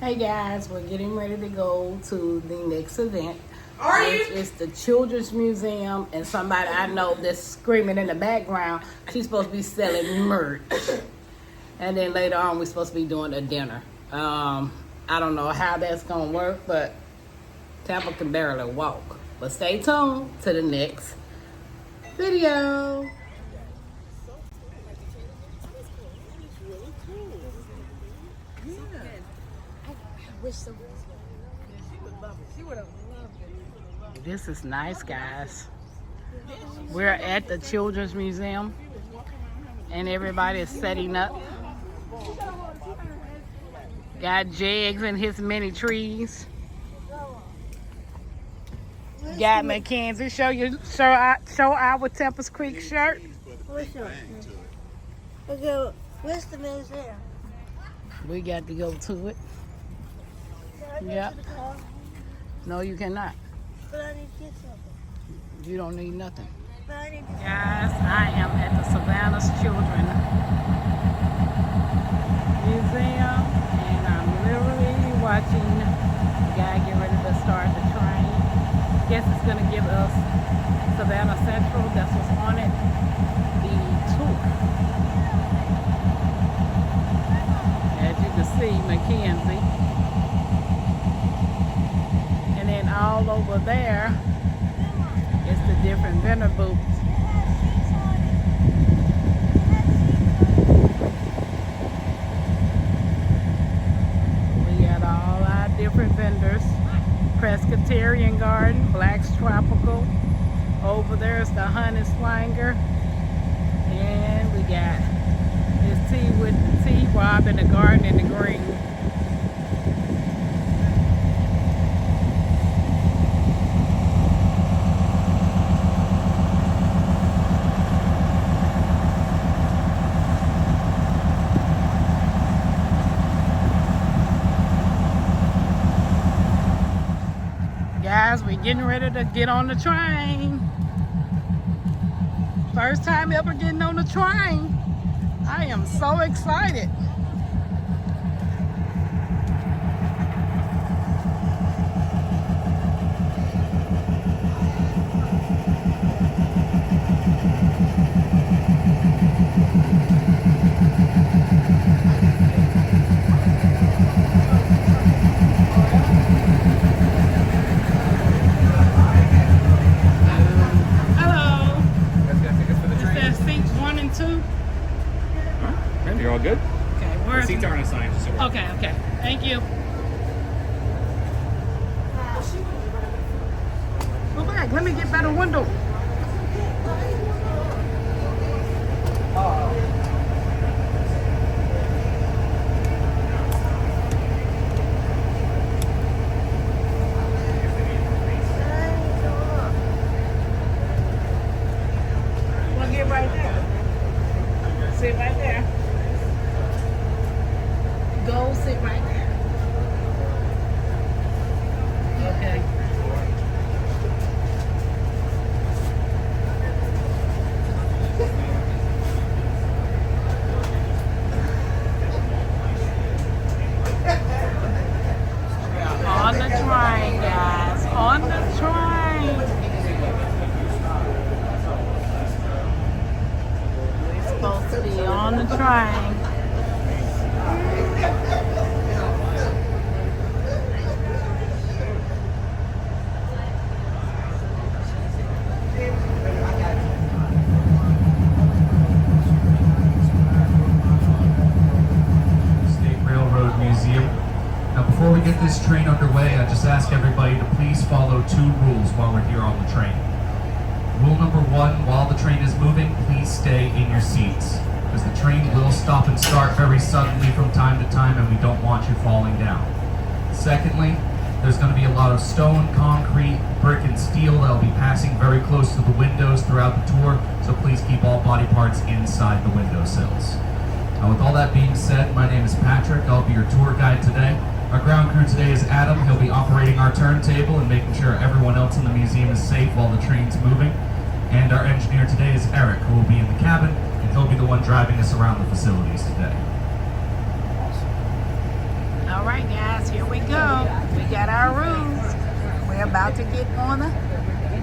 Hey guys, we're getting ready to go to the next event. Are you? It's the Children's Museum, and somebody I know that's screaming in the background. She's supposed to be selling merch. And then later on, we're supposed to be doing a dinner. I don't know how that's going to work, but Tampa can barely walk. But stay tuned to the next video. This is nice, guys. We're at the Children's Museum, and everybody is setting up. Got Jegs and his mini trees. Got Mackenzie. Show our Tempest Creek shirt. Okay, where's the museum? We got to go to it. Yeah. No, you cannot. But I need to get something. You don't need nothing. But I need to... Guys, I am at the Savannah's Children Museum, and I'm literally watching the guy get ready to start the train. Guess it's going to give us Savannah Central. That's what's on it. The tour. As you can see, Mackenzie. And then all over there is the different vendor booths. We got all our different vendors. Presbyterian Garden, Black's Tropical. Over there is the Honey Swanger. And we got this tea with the tea, Rob in the garden in the green. Guys, we're getting ready to get on the train. First time ever getting on the train. I am so excited. You're all good? Okay, The seats aren't assigned. Just so okay. Thank you. Go back. Let me get by the window. We'll get right there. Sit right there. Go sit right there. Okay. On the train, guys. On the train. We're supposed to be on the train. Before we get this train underway, I just ask everybody to please follow two rules while we're here on the train. Rule number one, while the train is moving, please stay in your seats, because the train will stop and start very suddenly from time to time, and we don't want you falling down. Secondly, there's going to be a lot of stone, concrete, brick, and steel that will be passing very close to the windows throughout the tour, so please keep all body parts inside the windowsills. Now, with all that being said, my name is Patrick. I'll be your tour guide today. Our ground crew today is Adam. He'll be operating our turntable and making sure everyone else in the museum is safe while the train's moving. And our engineer today is Eric, who will be in the cabin, and he'll be the one driving us around the facilities today. All right, guys, here we go. We got our rooms. We're about to get on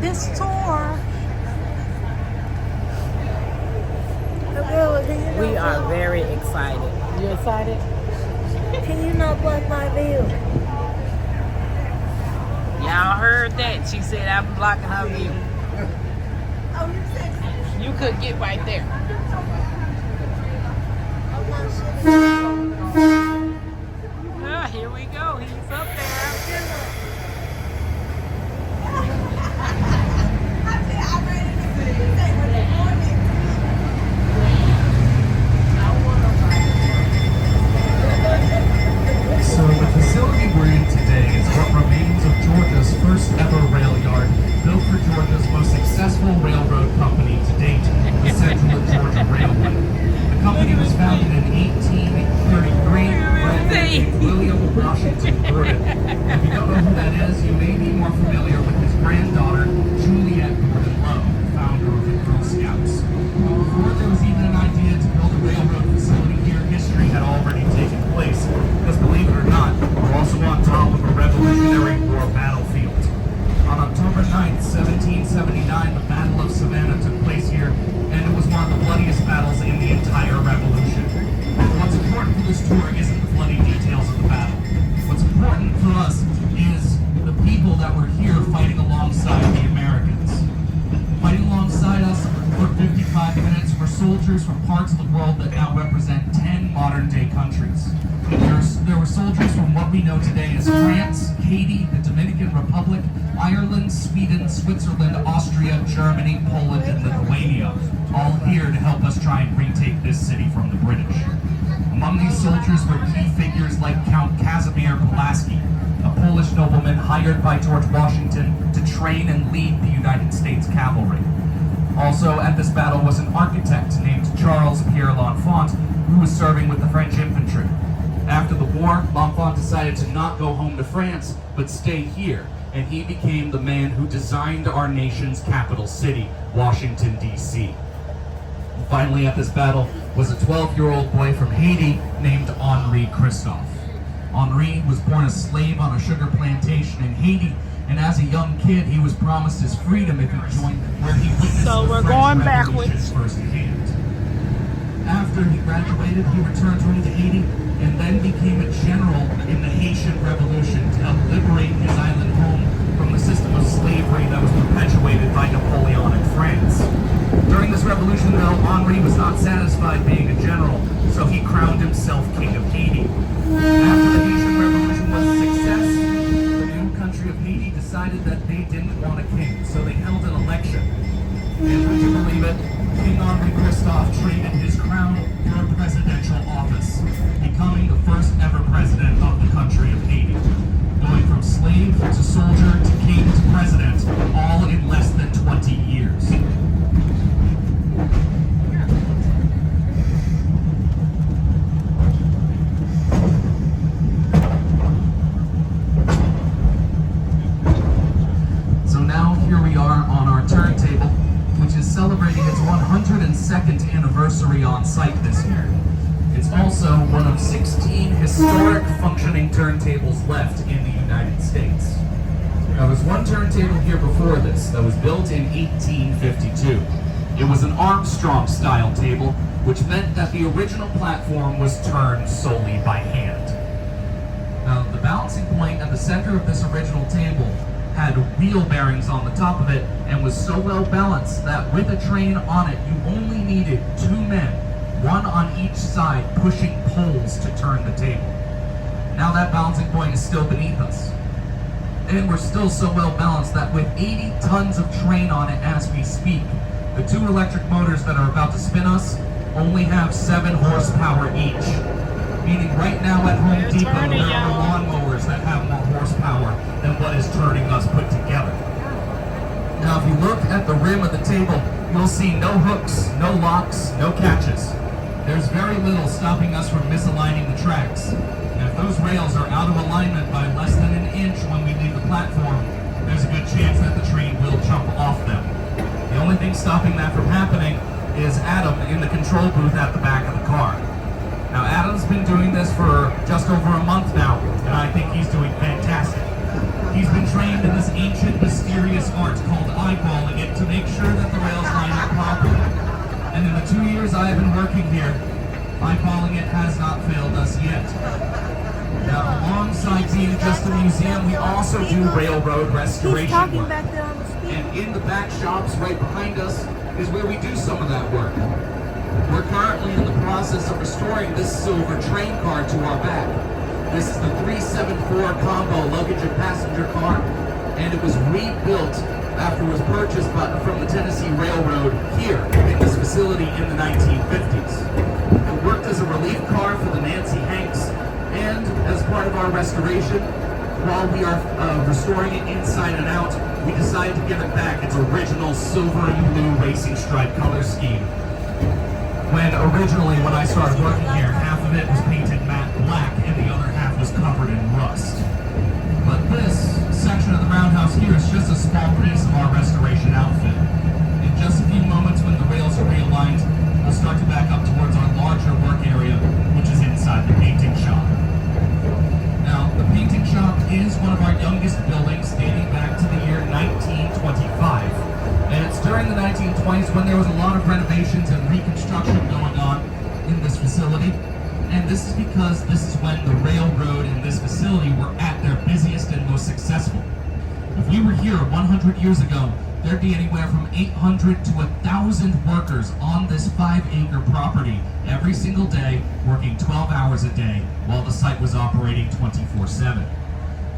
this tour. We are very excited. You excited? Can you not block my view? Y'all heard that. She said I'm blocking her view. Oh, you said You could get right there. I'm not sitting. Ah, here we go. He's up there. So the facility we're in today is what remains of Georgia's first ever rail yard, built for Georgia's most successful railroad company to date, the Central Georgia Railway. The company was founded in 1833 by William Washington Gordon. If you don't know who that is, you may be more familiar with his granddaughter, Juliet Gordon Lowe, founder of the Girl Scouts. Before there was even an idea to build a railroad facility here, history had already taken place. Because believe it or not, we're also on top of a Revolutionary War battlefield. On October 9th, 1779, the Battle of Savannah took place here, and it was one of the bloodiest battles in the entire Revolution. But what's important for this tour isn't the bloody details of the battle. What's important for us is the people that were here fighting alongside the Americans. Fighting alongside us for 55 minutes were soldiers from parts of the world that now represent 10 modern-day countries. There were soldiers from what we know today as France, Haiti, the Dominican Republic, Ireland, Sweden, Switzerland, Austria, Germany, Poland, and Lithuania, all here to help us try and retake this city from the British. Among these soldiers were key figures like Count Casimir Pulaski, a Polish nobleman hired by George Washington to train and lead the United States cavalry. Also at this battle was an architect named Charles Pierre L'Enfant, who was serving with the French infantry. After the war, L'Enfant decided to not go home to France, but stay here, and he became the man who designed our nation's capital city, Washington, D.C. And finally at this battle was a 12-year-old boy from Haiti named Henri Christophe. Henri was born a slave on a sugar plantation in Haiti, and as a young kid, he was promised his freedom if he joined where he witnessed So the we're French going Revolution backwards. firsthand. After he graduated, he returned home to Haiti and then became a general in the Haitian Revolution to help liberate his island home from the system of slavery that was perpetuated by Napoleonic France. During this revolution, though, Henri was not satisfied being a general, so he crowned himself King of Haiti. After the Haitian Revolution was a success, the new country of Haiti decided that they didn't want a king, so they held an election. And would you believe it? King Henri Christophe traded his crown for a presidential office, becoming the first ever president of the country of Haiti. Going from slave to soldier to king to president, all in less than 20 years. So now here we are on our turntable, which is celebrating its 102nd anniversary on site this year. It's also one of 16 historic functioning turntables left in the United States. Now there's one turntable here before this that was built in 1852. It was an Armstrong-style table, which meant that the original platform was turned solely by hand. Now the balancing point at the center of this original table had wheel bearings on the top of it and was so well balanced that with a train on it, you only needed 2 men, one on each side, pushing poles to turn the table. Now that balancing point is still beneath us. And we're still so well balanced that with 80 tons of train on it as we speak, the 2 electric motors that are about to spin us only have 7 horsepower each. Meaning right now at Home Depot, there are lawnmowers that have more horsepower than what is turning us put together. Now if you look at the rim of the table, you'll see no hooks, no locks, no catches. There's very little stopping us from misaligning the tracks. And if those rails are out of alignment by less than an inch when we leave the platform, there's a good chance that the train will jump off them. The only thing stopping that from happening is Adam in the control booth at the back of the car. Now, Adam's been doing this for just over a month now, and I think he's doing fantastic. He's been trained in this ancient, mysterious art called eyeballing it to make sure that the rails line up properly. And in the 2 years I have been working here, eyeballing it has not failed us yet. Now, alongside being just a museum, we also do railroad He's restoration talking work. back there on the speaker. And in the back shops right behind us is where we do some of that work. We're currently in the process of restoring this silver train car to our back. This is the 374 combo luggage and passenger car, and it was rebuilt after it was purchased from the Tennessee Railroad here in this facility in the 1950s. It worked as a relief car for the Nancy Hanks, and as part of our restoration, while we are restoring it inside and out, we decided to give it back its original silver and blue racing stripe color scheme. When I started working here, half of it was painted matte black and the other half was covered in rust. But this section of the roundhouse here is just a small piece of our restoration outfit. In just a few moments, when the rails are realigned, we'll start to back up towards our larger work area, which is inside the painting shop. Now, the painting shop is one of our youngest buildings, dating back to the year 1925. And it's during the 1920s when there was a lot of renovations and reconstruction going on in this facility. And this is because this is when the railroad and this facility were at their busiest and most successful. If we were here 100 years ago, there'd be anywhere from 800 to 1,000 workers on this 5-acre property every single day, working 12 hours a day while the site was operating 24/7.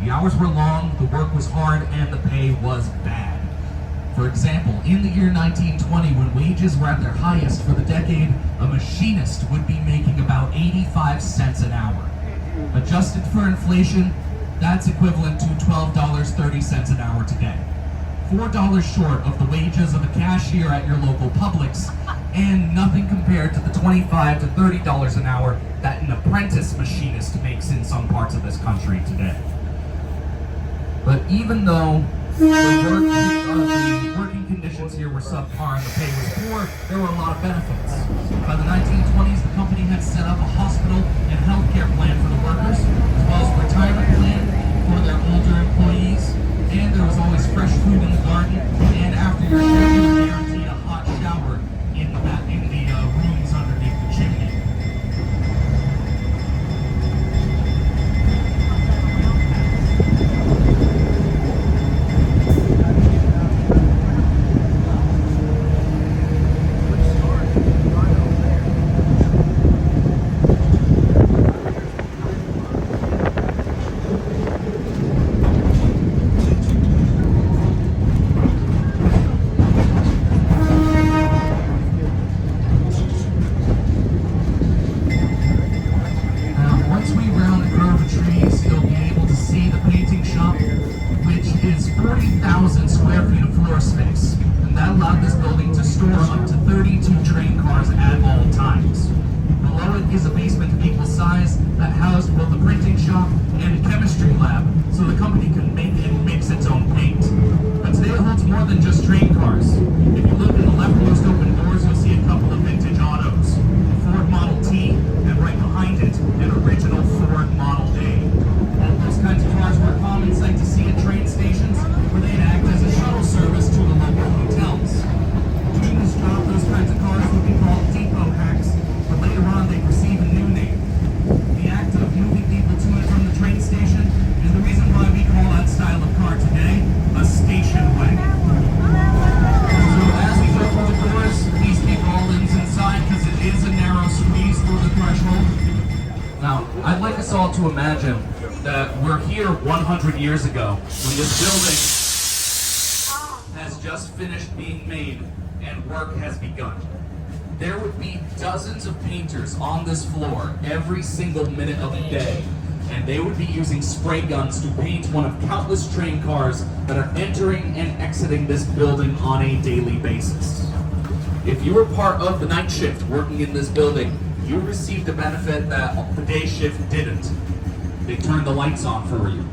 The hours were long, the work was hard, and the pay was bad. For example, in the year 1920, when wages were at their highest for the decade, a machinist would be making about 85 cents an hour. Adjusted for inflation, that's equivalent to $12.30 an hour today. $4 short of the wages of a cashier at your local Publix, and nothing compared to the $25 to $30 an hour that an apprentice machinist makes in some parts of this country today. But even though the working conditions here were subpar and the pay was poor, there were a lot of benefits. By the 1920s, the company had set up a hospital and healthcare plan for the workers, as well as a retirement plan for their older employees, and there was always fresh food in the garden, and after your shift, you were guaranteed a hot shower in the rooms underneath the chimney. To imagine that we're here 100 years ago when this building has just finished being made and work has begun. There would be dozens of painters on this floor every single minute of the day, and they would be using spray guns to paint one of countless train cars that are entering and exiting this building on a daily basis. If you were part of the night shift working in this building, you received a benefit that the day shift didn't. They turned the lights on for you.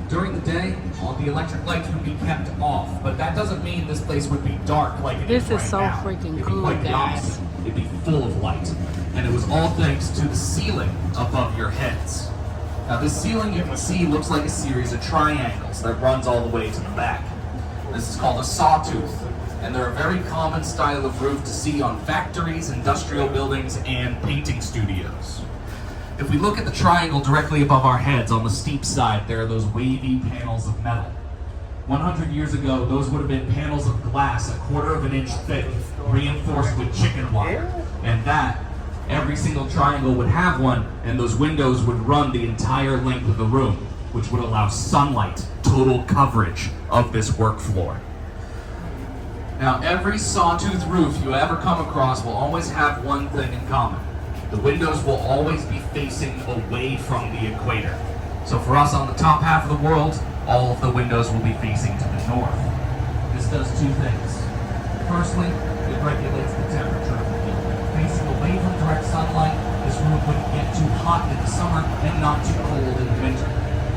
During the day, all the electric lights would be kept off, but that doesn't mean this place would be dark like it is right now. This is so freaking It'd be cool, quite the guys. opposite. It'd be full of light. and it was all thanks to the ceiling above your heads. Now this ceiling, you can see, looks like a series of triangles that runs all the way to the back. This is called a sawtooth, and they're a very common style of roof to see on factories, industrial buildings, and painting studios. If we look at the triangle directly above our heads on the steep side, there are those wavy panels of metal. 100 years ago, those would have been panels of glass 1/4 of an inch thick, reinforced with chicken wire. And that, every single triangle would have one, and those windows would run the entire length of the room, which would allow sunlight, total coverage of this work floor. Now, every sawtooth roof you ever come across will always have one thing in common. The windows will always be facing away from the equator. So for us on the top half of the world, all of the windows will be facing to the north. This does two things. Firstly, it regulates the temperature of the building. Facing away from direct sunlight, this room wouldn't get too hot in the summer and not too cold in the winter.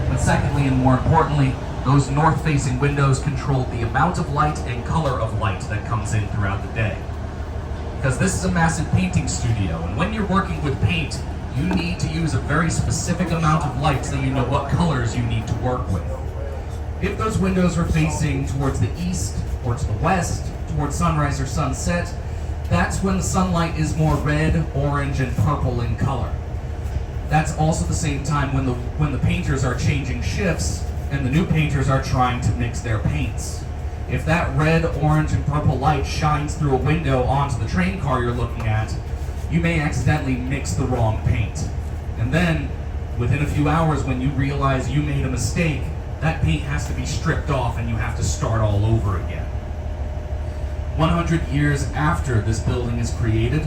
But secondly, and more importantly, those north-facing windows control the amount of light and color of light that comes in throughout the day. Because this is a massive painting studio, and when you're working with paint, you need to use a very specific amount of light so you know what colors you need to work with. If those windows are facing towards the east or to the west, towards sunrise or sunset, that's when the sunlight is more red, orange, and purple in color. That's also the same time when the painters are changing shifts and the new painters are trying to mix their paints. If that red, orange, and purple light shines through a window onto the train car you're looking at, you may accidentally mix the wrong paint. And then, within a few hours, when you realize you made a mistake, that paint has to be stripped off and you have to start all over again. 100 years after this building is created,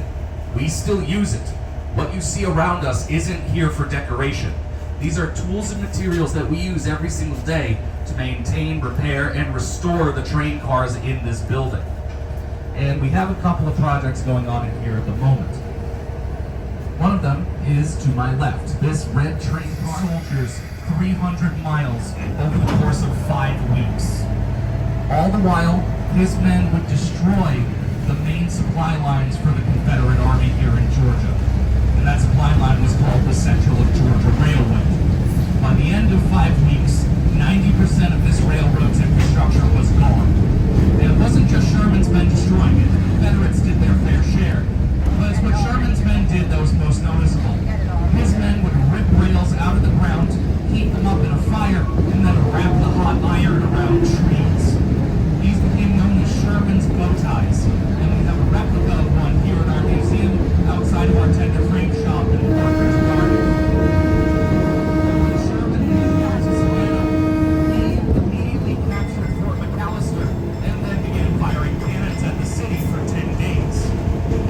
we still use it. What you see around us isn't here for decoration. These are tools and materials that we use every single day to maintain, repair, and restore the train cars in this building. And we have a couple of projects going on in here at the moment. One of them is to my left. This red train car soldiers 300 miles over the course of 5 weeks. All the while, his men would destroy the main supply lines for the Confederate Army here in Georgia. And that supply line was called the Central of Georgia Railway. By the end of 5 weeks, 90% of this railroad's infrastructure was gone. And it wasn't just Sherman's men destroying it. The Confederates did their fair share. But it's what Sherman's men did that was most noticeable. His men would rip rails out of the ground, heat them up in a fire, and then wrap the hot iron around trees. These became known as Sherman's bow ties, and we have a replica of one here in our museum outside of our tender frame shop in Parker's Garden. When Sherman moved down to Savannah, he immediately captured Fort McAllister and then began firing cannons at the city for 10 days.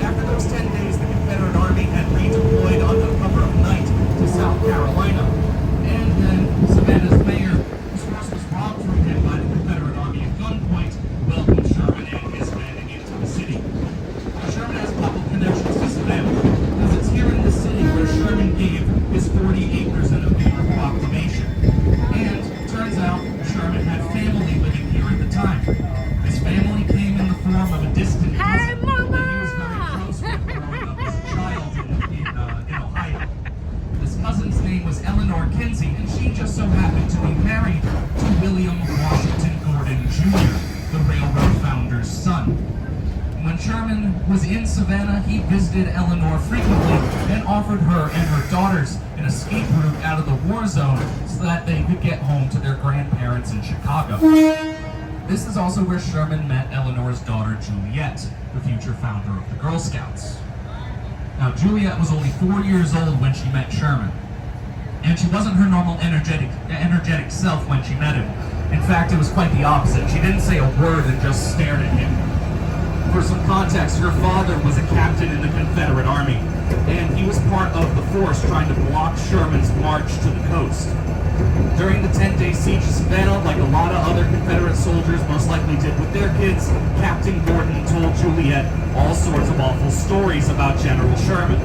After those 10 days, the Confederate Army had redeployed under cover of night to South Carolina. And then Savannah's mayor, whose horse was robbed from him by the Confederate Army at gunpoint, welcomed Sherman and his men into the city. Now, Sherman has a couple connections to Savannah, because it's here in the city where Sherman gave his 40 acres and a paper proclamation. And it turns out Sherman had family living here at the time. His family came in the form of a distant cousin that he was very close with growing up as a child in Ohio. This cousin's name was Eleanor Kinsey, and she just so happened to be married to William Washington Gordon Jr., the railroad founder's son. When Sherman was in Savannah, he visited Eleanor frequently and offered her and her daughters an escape route out of the war zone so that they could get home to their grandparents in Chicago. This is also where Sherman met Eleanor's daughter Juliet, the future founder of the Girl Scouts. Now, Juliet was only 4 years old when she met Sherman, and she wasn't her normal energetic self when she met him. In fact, it was quite the opposite. She didn't say a word and just stared at him. For some context, her father was a captain in the Confederate Army, and he was part of the force trying to block Sherman's march to the coast. During the 10-day siege of Savannah, like a lot of other Confederate soldiers most likely did with their kids, Captain Gordon told Juliet all sorts of awful stories about General Sherman.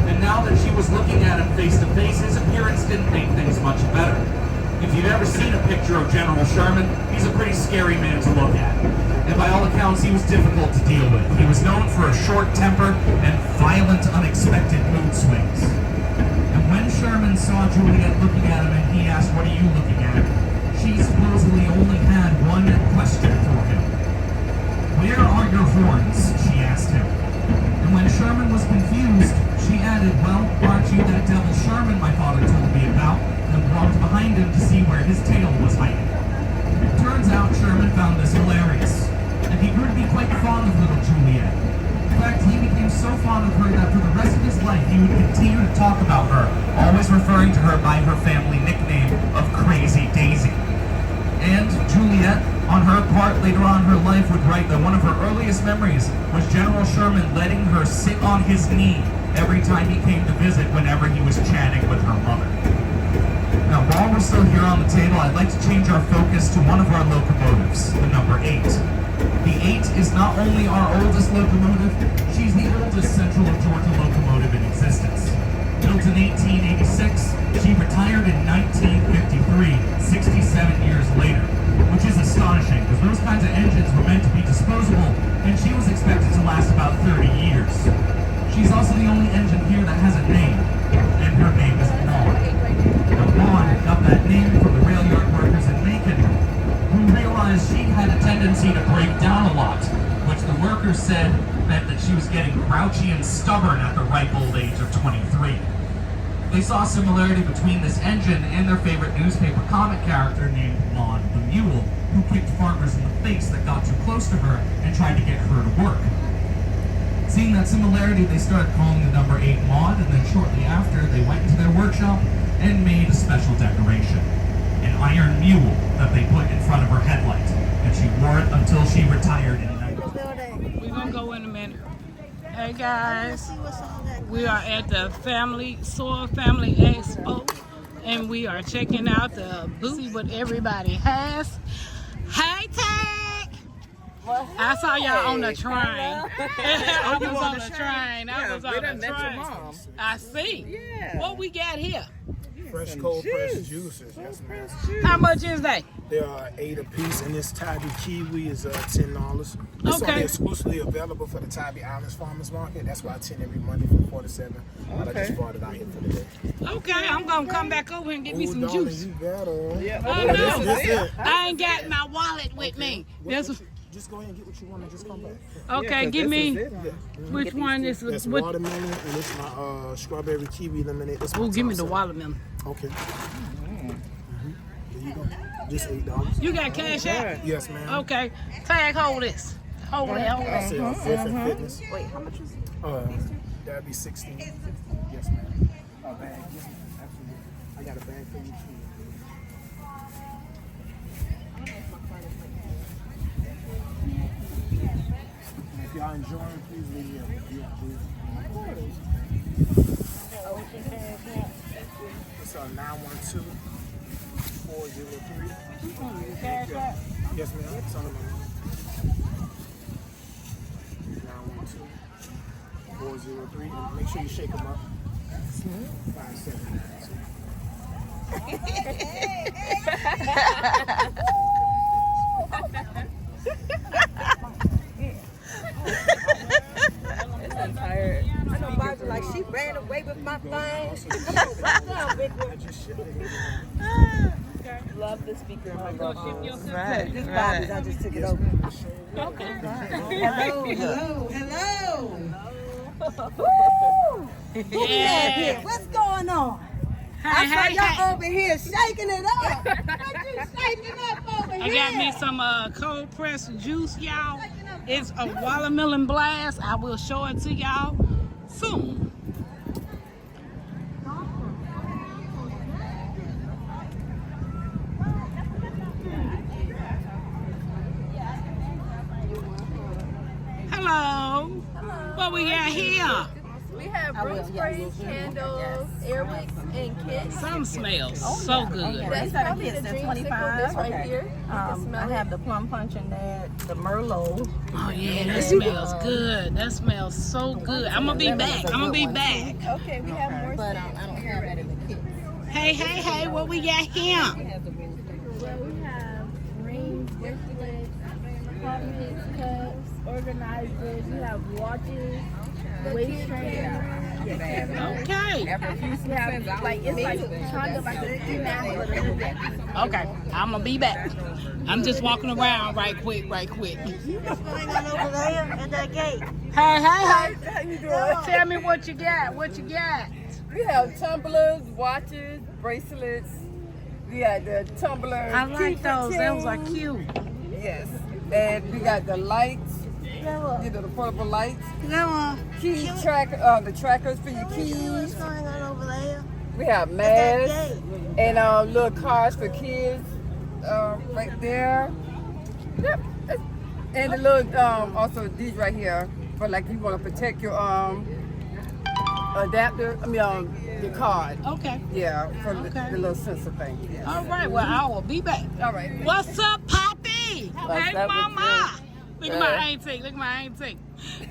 And now that she was looking at him face to face, his appearance didn't make things much better. If you've ever seen a picture of General Sherman, he's a pretty scary man to look at. And by all accounts, he was difficult to deal with. He was known for a short temper and violent, unexpected mood swings. And when Sherman saw Juliet looking at him and he asked, "What are you looking at?" she supposedly only had one question for him. "Where are your horns?" she asked him. And when Sherman was confused, she added, "Well, aren't you that devil Sherman my father told me about?" and walked behind him to see where his tail was hiding. Turns out Sherman found this hilarious, and he grew to be quite fond of little Juliet. In fact, he became so fond of her that for the rest of his life he would continue to talk about her, always referring to her by her family nickname of Crazy Daisy. And Juliet, on her part, later on in her life, would write that one of her earliest memories was General Sherman letting her sit on his knee every time he came to visit whenever he was chatting with her mother. Now, while we're still here on the table, I'd like to change our focus to one of our locomotives, the number 8. The 8 is not only our oldest locomotive, she's the oldest Central of Georgia locomotive in existence. Built in 1886, she retired in 1953, 67 years later, which is astonishing because those kinds of engines were meant to be disposable, and she was expected to last about 30 years. She's also the only engine here that has a name, and her name is Maud. Now, Maud got that name from the rail yard workers in Macon, who realized she had a tendency to break down a lot, which the workers said meant that she was getting grouchy and stubborn at the ripe old age of 23. They saw a similarity between this engine and their favorite newspaper comic character named Maud the Mule, who kicked farmers in the face that got too close to her and tried to get her to work. Seeing that similarity, they started calling the number 8 Maud, and then shortly after, they went into their workshop and made a special decoration. An iron mule that they put in front of her headlight, and she wore it until she retired in 19... We're gonna go in a minute. Hey guys, we are at the Soil Family Expo, and we are checking out the booth, see what everybody has. Hey Tag! I saw y'all on the train. I was on the train. I was on the train. I see. Yeah. What we got here? Fresh cold pressed juices. Yes, ma'am. How much is they? There are 8 a piece, and this Tybee Kiwi is $10. It's Okay. only exclusively available for the Tybee Islands Farmers Market. That's why I 10 every Monday from 4 to 7. But I just brought it out here for the day. Okay, I'm gonna come back over and get me some darling, juice. you better. Yeah. Oh, Oh, no. this is it. I ain't got my wallet with me. Just go ahead and get what you want and just come back. Okay, Yeah, give 'cause me this is it. which one is That's what? watermelon, and it's my strawberry kiwi lemonade. That's my Oh, give me the top watermelon. seller. Okay. There you go. Just $8. You got cash out? Yes, ma'am. Okay, Tag, hold this. Hold it, hold I it. said Growth and Fitness. Wait, how much was That'd be 16. Yes, ma'am. A bag. Yes, ma'am. Absolutely. I got a bag for you too. If y'all enjoying, please leave me a review, please. It's 912-403. Cash out. Yes, ma'am. It's on the money. 912-403. And make sure you shake them up. 579. I'm tired. I know Barbara like she ran away with my thing. Come on, right down, big one. Love the speaker in my girlfriend. Right. This Bobby's, I just took it over. Okay. Hello. Yeah. Here, what's going on? I saw y'all over here shaking it up. What you shaking up over I here? got me some cold pressed juice, y'all. It's a watermelon blast. I will show it to y'all soon. Hello. What we got here? We have room sprays, candles, airwicks, and kits. Some smells so good. That's probably the dream sickle this right here. You can smell I it. have the plum punch in there, the Merlot. Oh yeah, that smells good. That smells so good. I'm gonna be back. Okay, we have more But scents. I don't have that in the kit. Hey, what we got here? Well, we have rings, bracelets, helmets, cups, organizers. We have watches, waist trainers. Okay. We have, like, it's like kind of like a female, but a little bit. Okay, I'm gonna be back. I'm just walking around right quick. What's going on over there at that gate? Hey. How you doing? Tell me what you got. We have tumblers, watches, bracelets. We got the tumbler. I like those. Those are cute. Yes. And we got the lights. You know, the portable lights. Key track, the trackers for your What's keys. going on over there? We have masks and little cars for kids right there. Yep. And the little also these right here for like you want to protect your adapter. Your card. Okay. Yeah, for Okay. the little sensor thing. Yes. All right. Well, I will be back. All right. What's up, Poppy? What's Hey, up with Mama. you? Look at my auntie.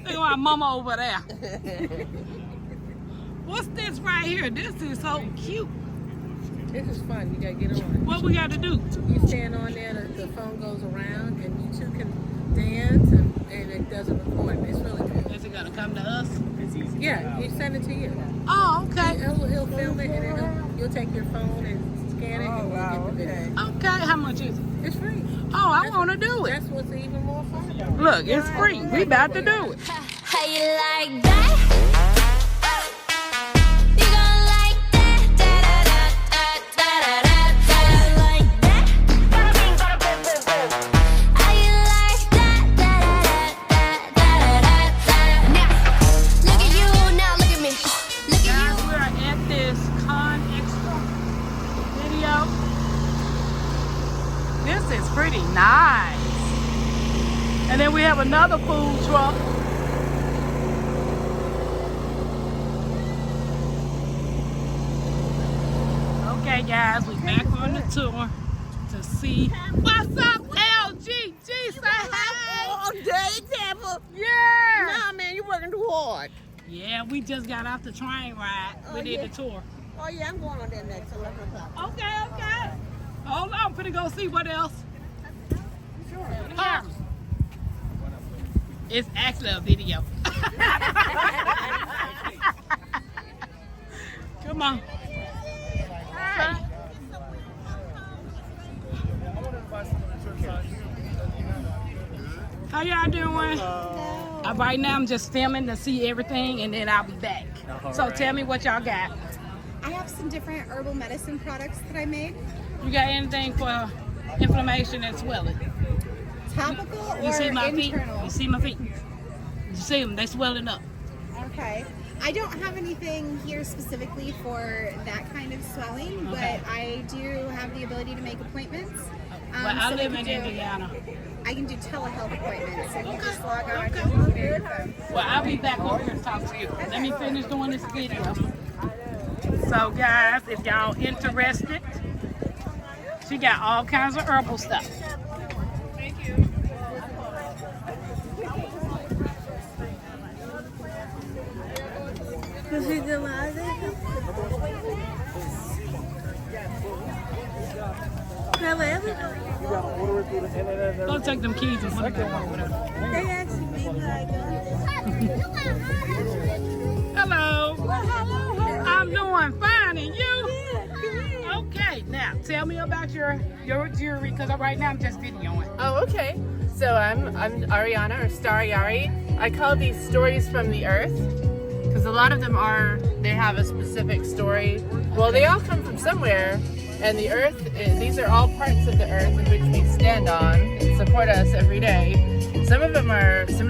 Look at my mama over there. What's this right here? This is so cute. This is fun. You gotta get on. What we got to do? You stand on there, the phone goes around, and you two can dance, and it does a recording. It's really good. Is it gonna come to us? Yeah, you send it to you. Oh, okay. He'll film it, and then you'll take your phone and scan it, and you'll get the video. Okay. How much is it? It's free. Oh, I want to do it. That's what's even more fun. Look, it's free. We about to do it. How you like that? You gon' like that? Da da da da da da da. Like that? Bada bing, bada boom, boom, boom. How you like that? Da da da da da da da. Now, look at you. Now look at me. Look at Guys, you. we're at this Expo video. This is pretty nice. And then we have another food truck. Okay, guys, we back on the tour to see what's up, LGG. Say hey. Oh, day example. Yeah. Nah, man, you're working too hard. Yeah, we just got off the train ride. We did the tour. Oh, yeah, I'm going on that next 11 o'clock. Okay. Hold on, I'm finna go see what else. Huh. It's actually a video. Come on. Hey. How y'all doing? Right now I'm just filming to see everything and then I'll be back. So tell me what y'all got. I have some different herbal medicine products that I made. You got anything for inflammation and swelling? Topical or You see my feet? internal? You see my feet? You see them? They swelling up. Okay. I don't have anything here specifically for that kind of swelling, Okay. but I do have the ability to make appointments. Well, I so live can in do- Indiana. I can do telehealth appointments. So you can just log on. Okay. Well, I'll be back over here to talk to you. Let me finish doing this video. So, guys, if y'all interested, she got all kinds of herbal stuff. Thank you. Go take them keys and put them over there. They actually be like, Hello. I'm doing fine, and you? Okay, now tell me about your jewelry, because right now I'm just videoing. Oh, okay. So I'm Ariana, or Star Yari. I call these stories from the earth because a lot of them they have a specific story. Well, they all come from somewhere, and the earth, these are all parts of the earth in which we stand on and support us every day. Some of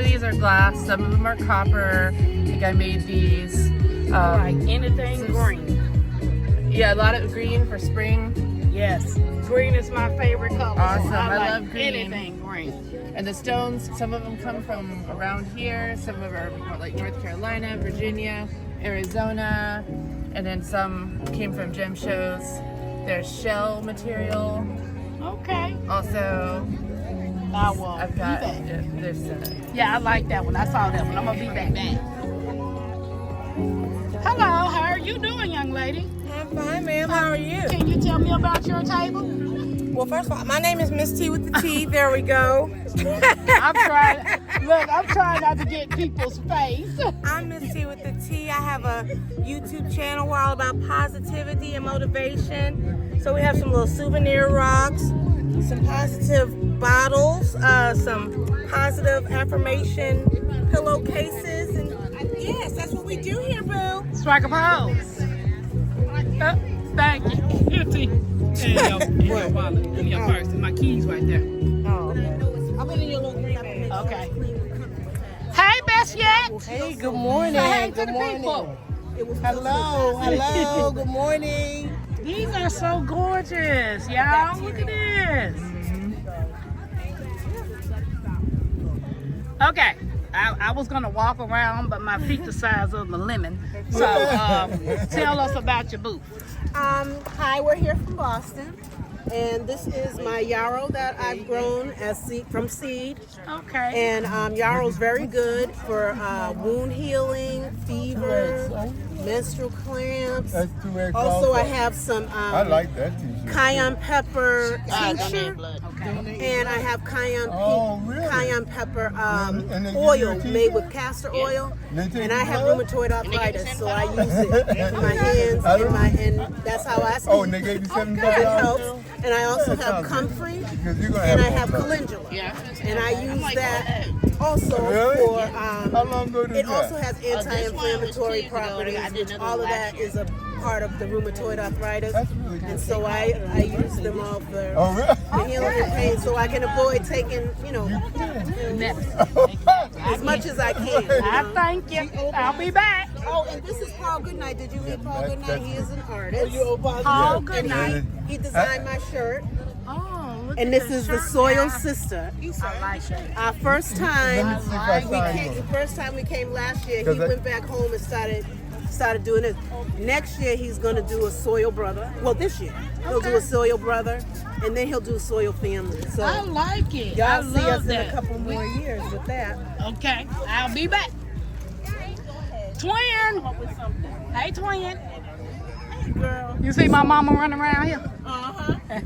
these are glass, some of them are copper. I think I made these. Like anything green. Yeah, a lot of green for spring. Yes, green is my favorite color. Awesome, I like love green. anything green. And the stones, some of them come from around here, some of them are more like North Carolina, Virginia, Arizona, and then some came from gem shows. There's shell material. Okay. Also, I will I've be got, back. there's Yeah, I like that one. I saw that one. I'm gonna be back. Hello, how are you? you doing, young lady? I'm fine, ma'am. How are you? Can you tell me about your table? Well, first of all, my name is Miss T with the T. There we go. I'm trying not to get people's face. I'm Miss T with the T. I have a YouTube channel. We're all about positivity and motivation. So we have some little souvenir rocks, some positive bottles, some positive affirmation pillowcases, and yes, that's what we do here, boo. Strike a pose. Thank you. Here, T. And your wallet, and your purse, and my keys right there. Oh, okay. I'll put in your little green bag. Okay. Hey, Best Yet. Hey, good morning. Say hey to Good the morning. people. Hello, good morning. These are so gorgeous, y'all. Look at this. Okay. I was gonna walk around, but my feet the size of the lemon. So tell us about your booth. Hi, we're here from Boston, and this is my yarrow that I've grown from seed. Okay. And yarrow's very good for wound healing, fever, menstrual cramps. Also, I have some I like that t-shirt. cayenne pepper tincture, and I have cayenne pepper oil made with castor oil. And I have rheumatoid arthritis, so I use it in my hands, and that's how I sleep. Oh, and they gave you $75. It helps. And I also have comfrey, and I have calendula. And I use that also for, How long ago did it that? also has anti-inflammatory properties, which all of that is a part of the rheumatoid arthritis. And so I use them all for healing and pain, so I can avoid taking, as much as I can. I thank you. I'll be back. Oh, and this is Paul Goodnight. Did you meet Paul Goodnight? He is an artist. Paul Goodnight. He designed my shirt. Oh, look And at this the is the shirt Soil now. Sister. I like it. Our first time we came last year, he I- went back home and started doing this. Next year he's gonna do a Soil Brother. Well, this year he'll do a Soil Brother, and then he'll do a Soil Family. So I like it. y'all I see love us that. in a couple more years with that. Okay, I'll be back. Twin. Hey, twin. Girl. You see my mama running around here?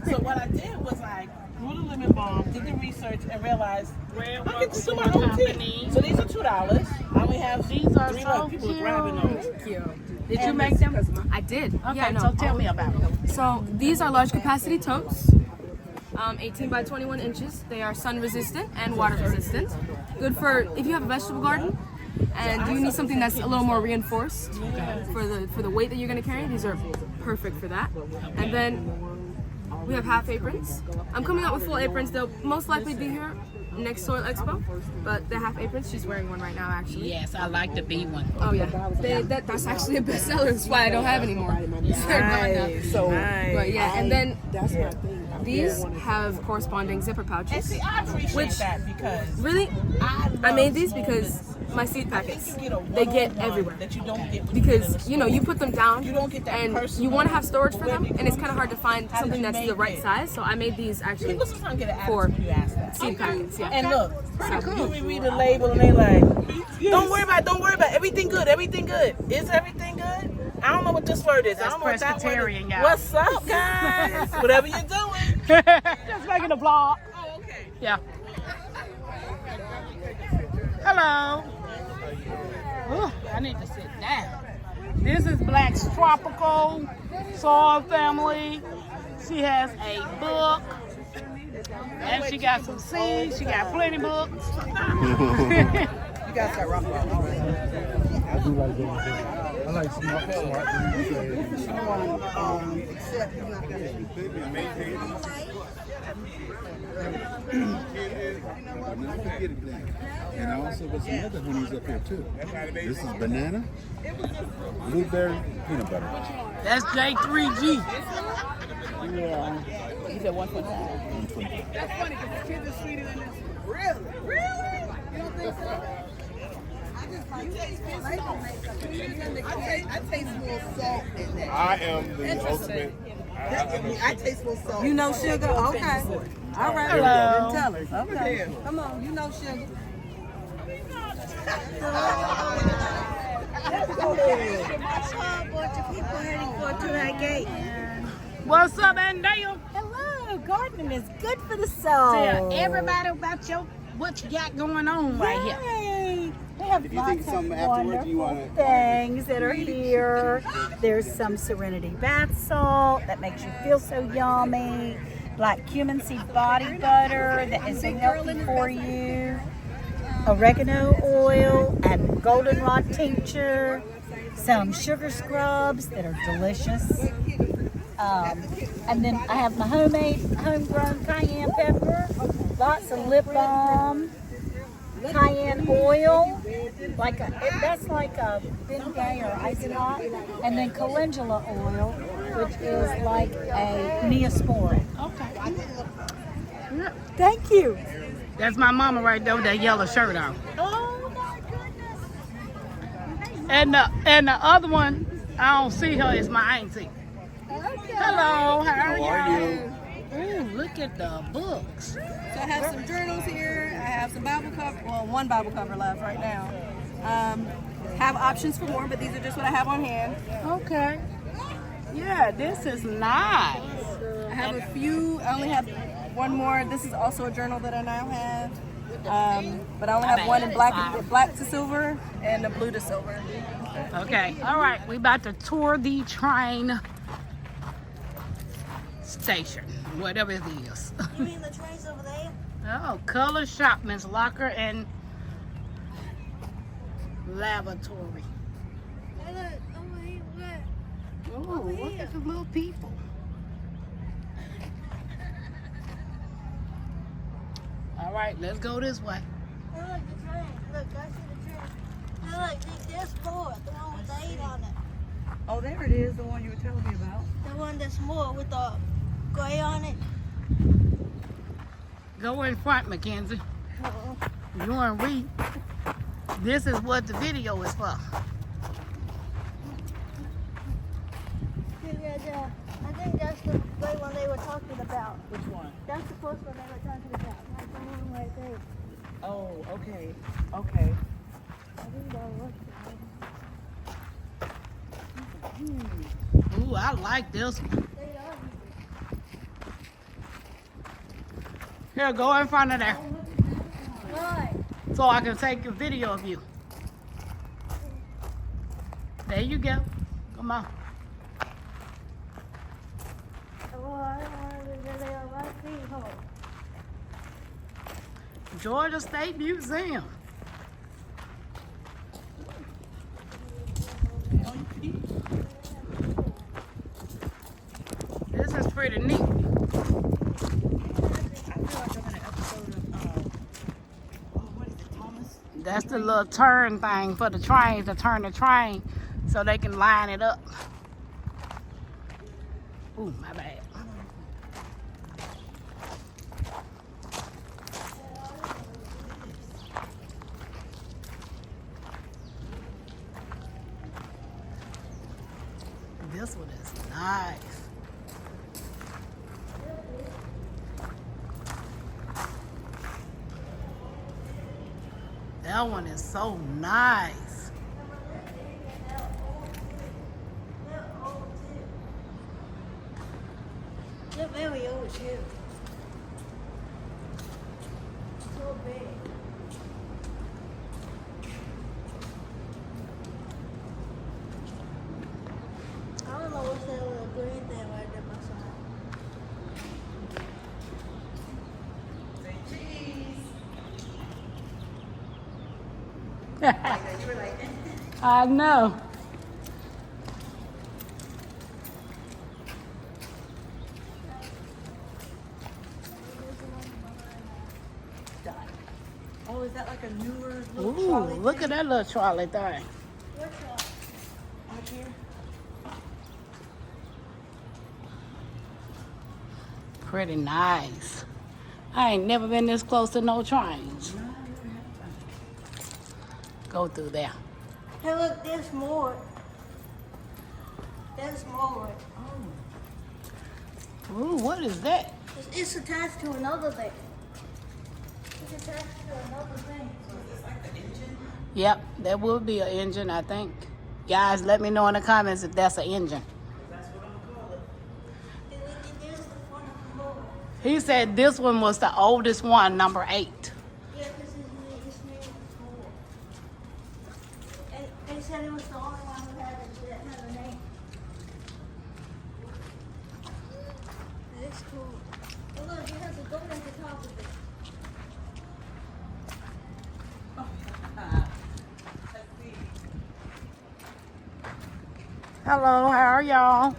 So what I did was I grew the lemon balm, did the research, and realized I can just do my own tea. So these are $2. I only have These are 3 so people cute. grabbing those. Did you make them? I did. Okay, Yeah, no. so tell me about them. So these are large capacity totes, 18 by 21 inches. They are sun resistant and water resistant. Good for if you have a vegetable garden and you need something that's a little more reinforced for the weight that you're going to carry. These are perfect for that. And then we have half aprons. I'm coming out with full aprons. They'll most likely be here next Soil Expo, but the half aprons, she's wearing one right now actually. Yes, I like the B one. Oh yeah, that's actually a bestseller. That's why I don't have any more. Nice. So, but yeah, and then these have corresponding zipper pouches. And see, I appreciate that because Really, I made these because my seed packets, they get everywhere. that you don't get Because you put them down, don't get that and personal you want to have storage for them, and it's kind of hard to find something that's the right size. So I made these actually People sometimes get an for attitude when you ask that. seed packets. Yeah. And look, So- you read the label and they like, don't worry about it, everything good. Is everything good? I don't know what this word is. I don't know what that word Presbyterian, is. y'all. What's up, guys? Whatever you're doing. Just making a vlog. Oh, okay. Yeah. Hello. Ooh, I need to sit down. This is Black's Tropical Soil Family. She has a book. And she got some seeds. She got plenty books. You guys got rock bottom, right? I do like that. I like smart. And I also got some other honeys up here too. This is banana, blueberry, peanut butter. That's J3G. Yeah. You said 125. That's funny because the kids are sweeter than this. Really? You don't think so? I taste more salt in that. I am the ultimate. I taste more salt. You know sugar? Okay. All right. Hello. Then tell us. Okay. Come on. You know sugar. A bunch of people heading for that gate. What's up, Andale? Hello, gardening is good for the soul. Tell everybody about what you got going on right here. Yay. They have If you think lots something of afterwards, you wonderful wanna- things that are here. There's some Serenity bath salt that makes you feel so yummy. Black cumin seed body butter that is so healthy for you. Oregano oil and goldenrod tincture. Some sugar scrubs that are delicious. And then I have my homegrown cayenne pepper. Lots of lip balm. Cayenne oil, that's like a Bengay or Isonot, and then calendula oil, which is like a Neosporin. Okay. Thank you. That's my mama right there with that yellow shirt on. Oh my goodness. And the other one, I don't see her, is my auntie. Okay. Hello, how are you? you? Ooh, look at the books. So I have some journals here. I have some Bible cover. Well, one Bible cover left right now. Have options for more, but these are just what I have on hand. Okay. Yeah, this is nice. I have a few. I only have one more. This is also a journal that I now have. But I only have one in black to silver and a blue to silver. Okay. All right. We about to tour the train station, whatever it is. You mean the trains over there? Oh, color shopman's locker and lavatory. Oh, look at the little people. All right, let's go this way. Look, the train. Look, I see the train. Look, there's more. The one with the 8 on it. Oh, there it is, the one you were telling me about. The one that's more with the gray on it. Go in front, Mackenzie. You want to read? This is what the video is for. Yeah, I think that's the gray one they were talking about. Which one? That's the first one they were talking about. Like the one right there. Oh, okay. Okay. I think that was Ooh, I like this one. Here, go in front of there. So I can take a video of you. There you go. Come on. Georgia State Museum. This is pretty neat. That's the little turn thing for the trains to turn the train so they can line it up. Ooh, my bad. This one is nice. That one is so nice. They're very old too. So big. I don't know what's that little green thing right there beside. I know. Oh, is that like a newer little Ooh, trolley look thing? at that little trolley thing. What's that? Right here? Pretty nice. I ain't never been this close to no trains. Go through there. Hey, look, there's more. There's more. Ooh, what is that? It's attached to another thing. It's attached to another thing. Yep, that will be an engine, I think. Guys, let me know in the comments if that's an engine. He said this one was the oldest one, number 8. Yeah, because his name was Cole. And they said it was the only one who had it that had a name. It's cool. Oh, look, it has a goat at the top of it. Hello, how are y'all?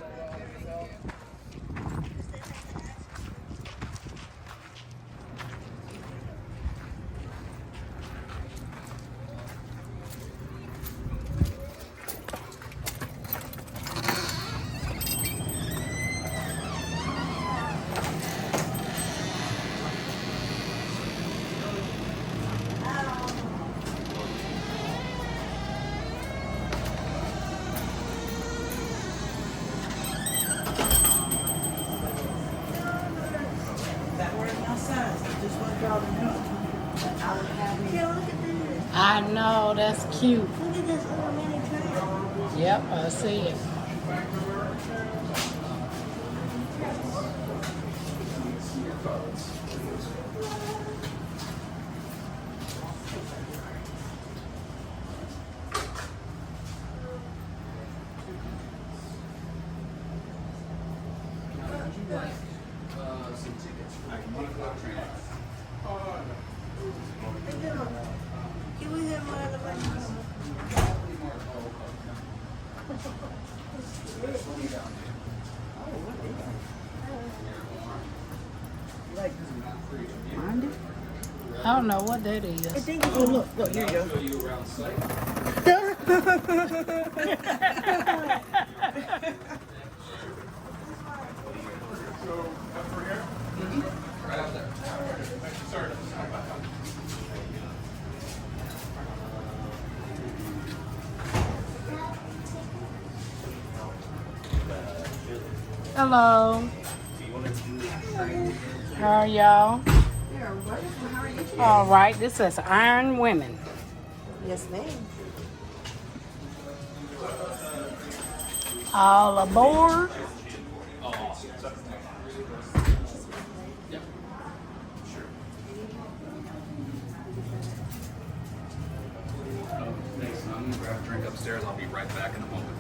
I know, that's cute. Look at this little mini train. Yep, I see it. Can we have one of the buttons? I don't know what that is. I think it's, oh, look, here you go. Hello. How are y'all? All right, this is Iron Women. Yes, ma'am. All aboard. Thanks. I'm gonna grab a drink upstairs. I'll be right back in a moment.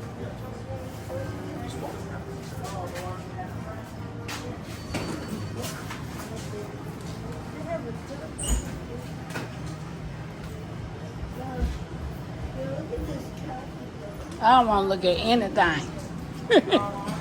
I don't want to look at anything.